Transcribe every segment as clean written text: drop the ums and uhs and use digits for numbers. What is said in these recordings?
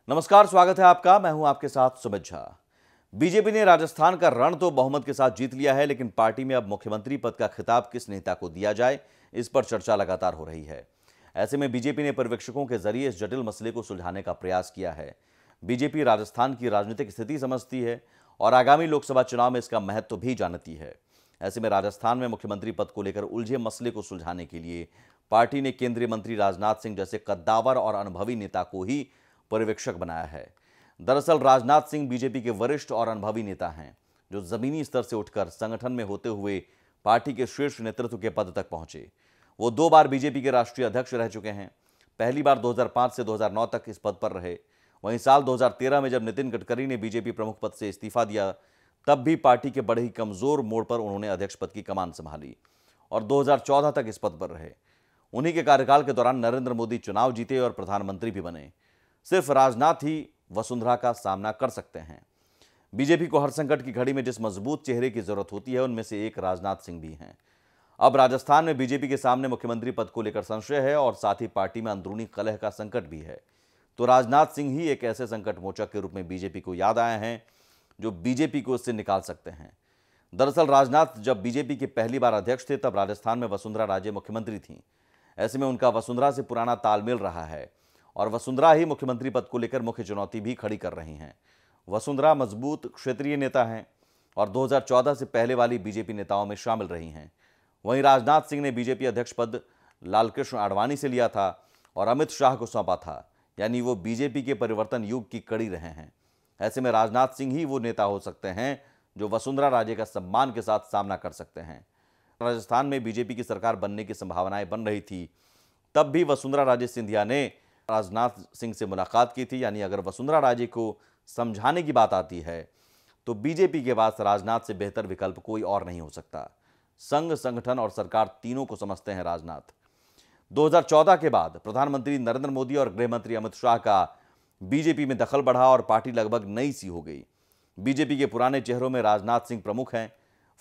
नमस्कार, स्वागत है आपका। मैं हूं आपके साथ सुमित झा। बीजेपी ने राजस्थान का रण तो बहुमत के साथ जीत लिया है, लेकिन पार्टी में अब मुख्यमंत्री पद का खिताब किस नेता को दिया जाए, इस पर चर्चा लगातार हो रही है। ऐसे में बीजेपी ने पर्यवेक्षकों के जरिए इस जटिल मसले को सुलझाने का प्रयास किया है। बीजेपी राजस्थान की राजनीतिक स्थिति समझती है और आगामी लोकसभा चुनाव में इसका महत्व भी जानती है। ऐसे में राजस्थान में मुख्यमंत्री पद को लेकर उलझे मसले को सुलझाने के लिए पार्टी ने केंद्रीय मंत्री राजनाथ सिंह जैसे कद्दावर और अनुभवी नेता को ही पर्यवेक्षक बनाया है। दरअसल राजनाथ सिंह बीजेपी के वरिष्ठ और अनुभवी नेता हैं, जो जमीनी स्तर से उठकर संगठन में होते हुए पार्टी के शीर्ष नेतृत्व के पद तक पहुंचे। वो 2 बार बीजेपी के राष्ट्रीय अध्यक्ष रह चुके हैं। पहली बार 2005 से 2009 तक इस पद पर रहे। वहीं साल 2013 में जब नितिन गडकरी ने बीजेपी प्रमुख पद से इस्तीफा दिया, तब भी पार्टी के बड़े ही कमजोर मोड़ पर उन्होंने अध्यक्ष पद की कमान संभाली और 2014 तक इस पद पर रहे। उन्हीं के कार्यकाल के दौरान नरेंद्र मोदी चुनाव जीते और प्रधानमंत्री भी बने। सिर्फ राजनाथ ही वसुंधरा का सामना कर सकते हैं। बीजेपी को हर संकट की घड़ी में जिस मजबूत चेहरे की जरूरत होती है, उनमें से एक राजनाथ सिंह भी हैं। अब राजस्थान में बीजेपी के सामने मुख्यमंत्री पद को लेकर संशय है और साथ ही पार्टी में अंदरूनी कलह का संकट भी है। तो राजनाथ सिंह ही एक ऐसे संकट मोचक के रूप में बीजेपी को याद आए हैं, जो बीजेपी को इससे निकाल सकते हैं। दरअसल राजनाथ जब बीजेपी के पहली बार अध्यक्ष थे, तब राजस्थान में वसुंधरा राजे मुख्यमंत्री थीं। ऐसे में उनका वसुंधरा से पुराना तालमेल रहा है और वसुंधरा ही मुख्यमंत्री पद को लेकर मुख्य चुनौती भी खड़ी कर रही हैं। वसुंधरा मजबूत क्षेत्रीय नेता हैं और 2014 से पहले वाली बीजेपी नेताओं में शामिल रही हैं। वहीं राजनाथ सिंह ने बीजेपी अध्यक्ष पद लालकृष्ण आडवाणी से लिया था और अमित शाह को सौंपा था, यानी वो बीजेपी के परिवर्तन युग की कड़ी रहे हैं। ऐसे में राजनाथ सिंह ही वो नेता हो सकते हैं जो वसुंधरा राजे का सम्मान के साथ सामना कर सकते हैं। राजस्थान में बीजेपी की सरकार बनने की संभावनाएं बन रही थी, तब भी वसुंधरा राजे सिंधिया ने राजनाथ सिंह से मुलाकात की थी। यानी अगर वसुंधरा राजे को समझाने की बात आती है, तो बीजेपी के पास राजनाथ से बेहतर विकल्प कोई और नहीं हो सकता। संघ, संगठन और सरकार तीनों को समझते हैं राजनाथ। 2014 के बाद प्रधानमंत्री नरेंद्र मोदी और गृह मंत्री अमित शाह का बीजेपी में दखल बढ़ा और पार्टी लगभग नई सी हो गई। बीजेपी के पुराने चेहरों में राजनाथ सिंह प्रमुख हैं।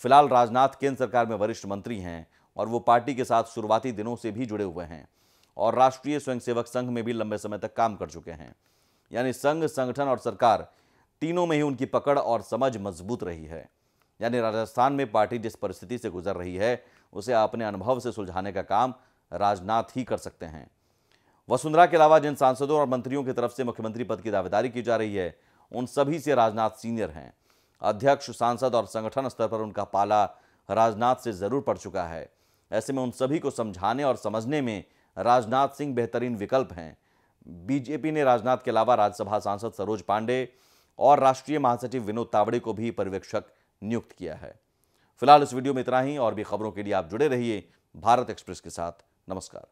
फिलहाल राजनाथ केंद्र सरकार में वरिष्ठ मंत्री हैं और वो पार्टी के साथ शुरुआती दिनों से भी जुड़े हुए हैं और राष्ट्रीय स्वयंसेवक संघ में भी लंबे समय तक काम कर चुके हैं। यानी संघ, संगठन और सरकार तीनों में ही उनकी पकड़ और समझ मजबूत रही है। यानी राजस्थान में पार्टी जिस परिस्थिति से गुजर रही है, उसे अपने अनुभव से सुलझाने का काम राजनाथ ही कर सकते हैं। वसुंधरा के अलावा जिन सांसदों और मंत्रियों की तरफ से मुख्यमंत्री पद की दावेदारी की जा रही है, उन सभी से राजनाथ सीनियर हैं। अध्यक्ष, सांसद और संगठन स्तर पर उनका पाला राजनाथ से जरूर पड़ चुका है। ऐसे में उन सभी को समझाने और समझने में राजनाथ सिंह बेहतरीन विकल्प हैं। बीजेपी ने राजनाथ के अलावा राज्यसभा सांसद सरोज पांडे और राष्ट्रीय महासचिव विनोद तावड़े को भी पर्यवेक्षक नियुक्त किया है। फिलहाल इस वीडियो में इतना ही। और भी खबरों के लिए आप जुड़े रहिए भारत एक्सप्रेस के साथ। नमस्कार।